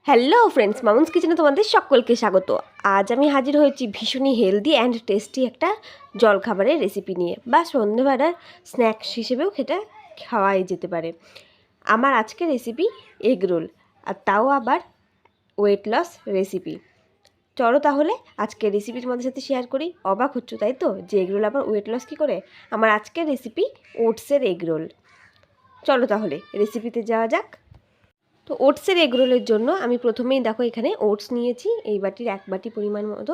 Hello friends, Mamun's কিচেনে তোমাদের সকলকে স্বাগত। আজ আমি হাজির হয়েছি ভীষণই হেলদি অ্যান্ড টেস্টি একটা জলখাবারের রেসিপি নিয়ে, বা সন্ধ্যেবেলার স্ন্যাক্স হিসেবেও সেটা খাওয়াই যেতে পারে। আমার আজকের রেসিপি এগ রোল, আর তাও আবার ওয়েট লস রেসিপি। চলো তাহলে আজকের রেসিপি তোমাদের সাথে শেয়ার করি। অবাক হচ্ছ তাই তো, যে এগ রোল আবার ওয়েট লস কী করে? আমার আজকের রেসিপি ওটসের এগ রোল। চলো তাহলে রেসিপিতে যাওয়া যাক। তো ওটসের এগরোলের জন্য আমি প্রথমেই দেখো এখানে ওটস নিয়েছি, এই বাটির 1 বাটি পরিমাণ মতো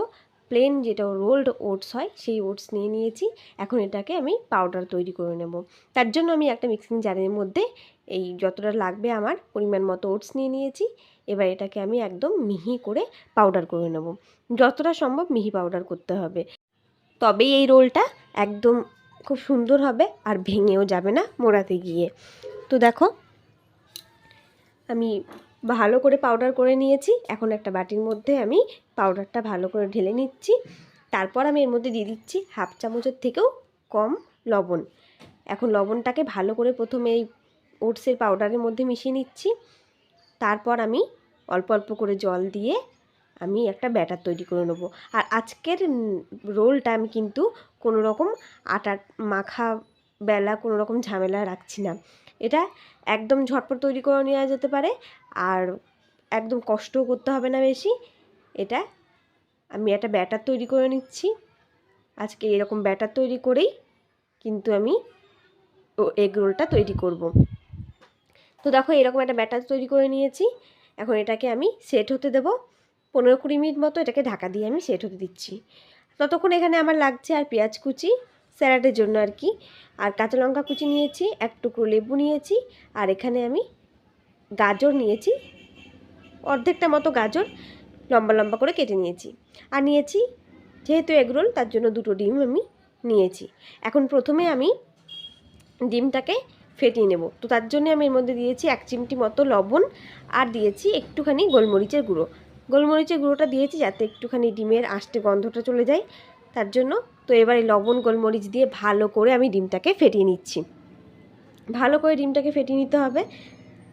প্লেন যেটা রোলড ওটস হয় সেই ওটস নিয়ে নিয়েছি। এখন এটাকে আমি পাউডার তৈরি করে নেব। তার জন্য আমি একটা মিক্সিং জারের মধ্যে এই যতটা লাগবে আমার পরিমাণ মতো ওটস নিয়ে নিয়েছি। এবার এটাকে আমি একদম মিহি করে পাউডার করে নেব। যতটা সম্ভব মিহি পাউডার করতে হবে, তবেই এই রোলটা একদম খুব সুন্দর হবে আর ভেঙেও যাবে না মোড়াতে গিয়ে। তো দেখো আমি ভালো করে পাউডার করে নিয়েছি। এখন একটা বাটির মধ্যে আমি পাউডারটা ভালো করে ঢেলে নিচ্ছি। তারপর আমি এর মধ্যে দিয়ে দিচ্ছি 1/2 চামচের থেকেও কম লবণ। এখন লবণটাকে ভালো করে প্রথমে এই ওটসের পাউডারের মধ্যে মিশিয়ে নিচ্ছি। তারপর আমি অল্প অল্প করে জল দিয়ে আমি একটা ব্যাটার তৈরি করে নেব। আর আজকের রোলটা আমি কিন্তু কোনো রকম আটা মাখা বেলা কোনো রকম ঝামেলা রাখছি না। এটা একদম ঝটপট তৈরি করে নেওয়া যেতে পারে, আর একদম কষ্টও করতে হবে না বেশি। এটা আমি একটা ব্যাটার তৈরি করে নিচ্ছি। আজকে এরকম ব্যাটার তৈরি করেই কিন্তু আমি এগ রোলটা তৈরি করব। তো দেখো এরকম একটা ব্যাটার তৈরি করে নিয়েছি। এখন এটাকে আমি সেট হতে দেব 15-20 মিনিট মতো। এটাকে ঢাকা দিয়ে আমি সেট হতে দিচ্ছি। ততক্ষণ এখানে আমার লাগছে আর পেঁয়াজ কুচি স্যালাডের জন্য আর কি, আর কাঁচা লঙ্কা কুচি নিয়েছি, এক টুকরো লেবু নিয়েছি, আর এখানে আমি গাজর নিয়েছি, অর্ধেকটা মতো গাজর লম্বা লম্বা করে কেটে নিয়েছি। আর নিয়েছি যেহেতু এগরোল তার জন্য 2টো ডিম আমি নিয়েছি। এখন প্রথমে আমি ডিমটাকে ফেটিয়ে নেব। তো তার জন্য আমি এর মধ্যে দিয়েছি 1 চিমটি মতো লবণ, আর দিয়েছি একটুখানি গোলমরিচের গুঁড়ো। গোলমরিচের গুঁড়োটা দিয়েছি যাতে একটুখানি ডিমের আষ্টে গন্ধটা চলে যায়, তার জন্য। তো এবার এই লবণ গোলমরিচ দিয়ে ভালো করে আমি ডিমটাকে ফেটিয়ে নিচ্ছি। ভালো করে ডিমটাকে ফেটিয়ে নিতে হবে,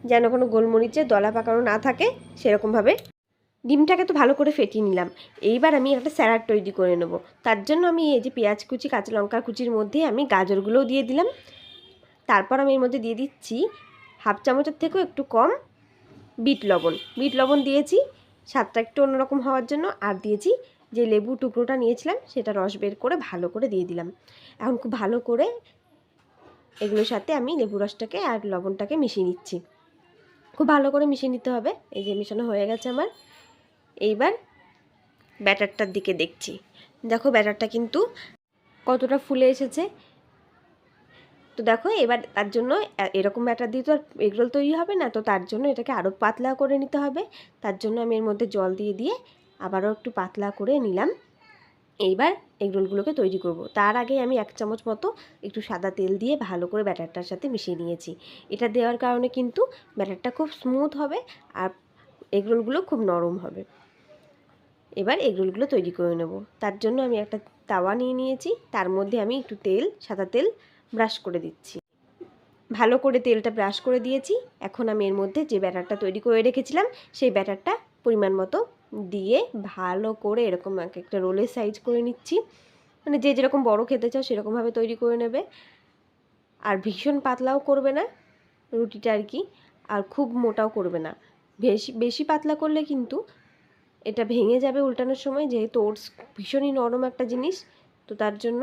যেন কোনো গোলমরিচের দলা পাকানো না থাকে সেরকমভাবে। ডিমটাকে তো ভালো করে ফেটিয়ে নিলাম। এইবার আমি একটা স্যালাড তৈরি করে নেব। তার জন্য আমি এই যে পেঁয়াজ কুচি কাঁচা লঙ্কা কুচির মধ্যে আমি গাজরগুলোও দিয়ে দিলাম। তারপর আমি এর মধ্যে দিয়ে দিচ্ছি 1/2 চামচের থেকেও একটু কম বিট লবণ। বিট লবণ দিয়েছি স্বাদটা একটু অন্যরকম হওয়ার জন্য। আর দিয়েছি যে লেবু টুকরোটা নিয়েছিলাম সেটা রস বের করে ভালো করে দিয়ে দিলাম। এখন খুব ভালো করে এগুলোর সাথে আমি লেবু রসটাকে আর লবণটাকে মিশিয়ে নিচ্ছি। খুব ভালো করে মিশিয়ে নিতে হবে। এই যে মেশানো হয়ে গেছে আমার। এইবার ব্যাটারটার দিকে দেখছি, দেখো ব্যাটারটা কিন্তু কতটা ফুলে এসেছে। তো দেখো এবার তার জন্য এরকম ব্যাটার দিয়ে তো আর এগরোল তৈরি হবে না, তো তার জন্য এটাকে আরও পাতলা করে নিতে হবে। তার জন্য আমি এর মধ্যে জল দিয়ে দিয়ে আবারও একটু পাতলা করে নিলাম। এইবার এগরোলগুলোকে তৈরি করব। তার আগে আমি 1 চামচ মতো একটু সাদা তেল দিয়ে ভালো করে ব্যাটারটার সাথে মিশিয়ে নিয়েছি। এটা দেওয়ার কারণে কিন্তু ব্যাটারটা খুব স্মুথ হবে আর এগরোলগুলো খুব নরম হবে। এবার এগরোলগুলো তৈরি করে নেব। তার জন্য আমি একটা তাওয়া নিয়ে নিয়েছি, তার মধ্যে আমি একটু তেল, সাদা তেল ব্রাশ করে দিচ্ছি। ভালো করে তেলটা ব্রাশ করে দিয়েছি। এখন আমি এর মধ্যে যে ব্যাটারটা তৈরি করে রেখেছিলাম সেই ব্যাটারটা পরিমাণ মতো দিয়ে ভালো করে এরকম একটা রোলের সাইজ করে নিচ্ছি। মানে যে যেরকম বড় খেতে চাও সেরকমভাবে তৈরি করে নেবে। আর ভীষণ পাতলাও করবে না রুটিটা আর কি, আর খুব মোটাও করবে না। বেশি বেশি পাতলা করলে কিন্তু এটা ভেঙে যাবে উল্টানোর সময়, যেহেতু ওটস ভীষণই নরম একটা জিনিস। তো তার জন্য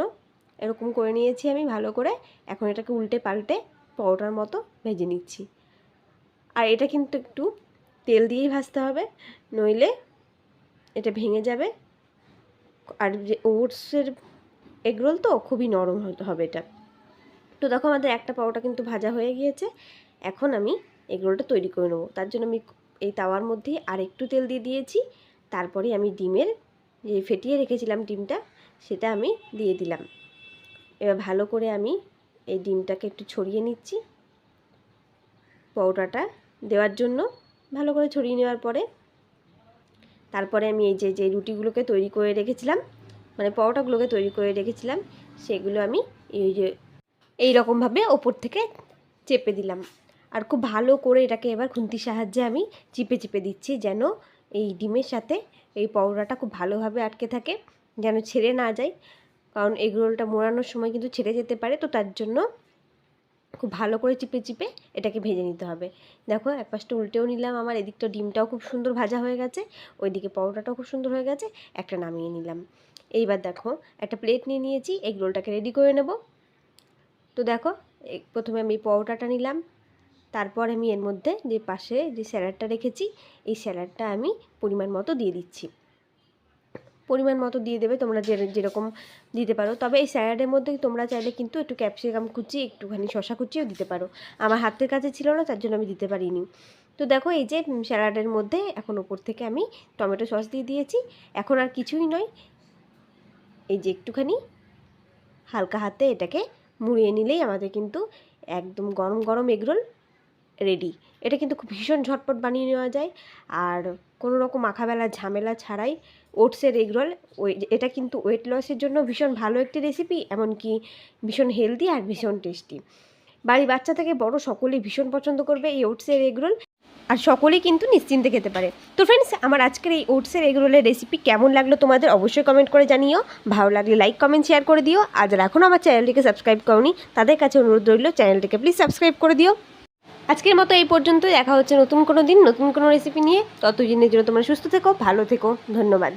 এরকম করে নিয়েছি আমি ভালো করে। এখন এটাকে উল্টে পাল্টে পরোটার মতো ভেজে নিচ্ছি। আর এটা কিন্তু একটু তেল দিয়েই ভাজতে হবে, নইলে এটা ভেঙে যাবে। আর যে ওটসের এগরোল তো খুবই নরম হতে হবে এটা। তো দেখো আমাদের একটা পরোটা কিন্তু ভাজা হয়ে গিয়েছে। এখন আমি এগরোলটা তৈরি করে নেবো। তার জন্য আমি এই তাওয়ার মধ্যে আর একটু তেল দিয়ে দিয়েছি। তারপরে আমি ডিমের যে ফেটিয়ে রেখেছিলাম ডিমটা, সেটা আমি দিয়ে দিলাম। এবার ভালো করে আমি এই ডিমটাকে একটু ছড়িয়ে নিচ্ছি পরোটাটা দেওয়ার জন্য। ভালো করে ছড়িয়ে নেওয়ার পরে তারপরে আমি এই যে রুটিগুলোকে তৈরি করে রেখেছিলাম, মানে পরোটাগুলোকে তৈরি করে রেখেছিলাম, সেগুলো আমি এই যে এইরকমভাবে ওপর থেকে চেপে দিলাম। আর খুব ভালো করে এটাকে এবার খুন্তির সাহায্যে আমি চিপে চিপে দিচ্ছি, যেন এই ডিমের সাথে এই পাউডারটা খুব ভালোভাবে আটকে থাকে, যেন ছেড়ে না যায়। কারণ এগ রোলটা মোড়ানোর সময় কিন্তু ছেড়ে যেতে পারে, তো তার জন্য খুব ভালো করে চিপে চিপে এটাকে ভেজে নিতে হবে। দেখো এক পাশটা উল্টেও নিলাম, আমার এদিকটা ডিমটাও খুব সুন্দর ভাজা হয়ে গেছে, ওইদিকে পাউডারটাও খুব সুন্দর হয়ে গেছে, একটা নামিয়ে নিলাম। এইবার দেখো একটা প্লেট নিয়ে নিয়েছি, এগ রোলটাকে রেডি করে নেব। তো দেখো প্রথমে আমি পাউডারটা নিলাম, তারপর আমি এর মধ্যে যে পাশে যে স্যালাডটা রেখেছি এই স্যালাডটা আমি পরিমাণ মতো দিয়ে দিচ্ছি। পরিমাণ মতো দিয়ে দেবে, তোমরা যেরকম দিতে পারো। তবে এই স্যালাডের মধ্যে তোমরা চাইলে কিন্তু একটু ক্যাপসিকাম কুচি, একটুখানি শশা কুচিও দিতে পারো। আমার হাতের কাছে ছিল না, তার জন্য আমি দিতে পারিনি। তো দেখো এই যে স্যালাডের মধ্যে এখন ওপর থেকে আমি টমেটো সস দিয়ে দিয়েছি। এখন আর কিছুই নয়, এই যে একটুখানি হালকা হাতে এটাকে মুড়িয়ে নিলেই আমাদের কিন্তু একদম গরম গরম এগরোল রেডি। এটা কিন্তু খুব ভীষণ ঝটপট বানিয়ে নেওয়া যায়, আর কোনো রকম মাখাবেলা ঝামেলা ছাড়াই ওটসের এগরোল। এটা কিন্তু ওয়েট লসের জন্য ভীষণ ভালো একটি রেসিপি, এমনকি ভীষণ হেলদি আর ভীষণ টেস্টি। বাড়ির বাচ্চা থেকে বড় সকলেই ভীষণ পছন্দ করবে এই ওটসের এগরোল, আর সকলেই কিন্তু নিশ্চিন্তে খেতে পারে। তো ফ্রেন্ডস, আমার আজকের এই ওটসের এগরোলের রেসিপি কেমন লাগলো তোমাদের অবশ্যই কমেন্ট করে জানিও। ভালো লাগলে লাইক কমেন্ট শেয়ার করে দিও। আর যারা এখনও আমার চ্যানেলটিকে সাবস্ক্রাইব করোনি তাদের কাছে অনুরোধ রইল, চ্যানেলটিকে প্লিজ সাবস্ক্রাইব করে দিও। আজকের মতো এই পর্যন্ত, দেখা হচ্ছে নতুন কোনো দিন নতুন কোনো রেসিপি নিয়ে। ততদিনের জন্য তোমরা সুস্থ থেকো, ভালো থেকো, ধন্যবাদ।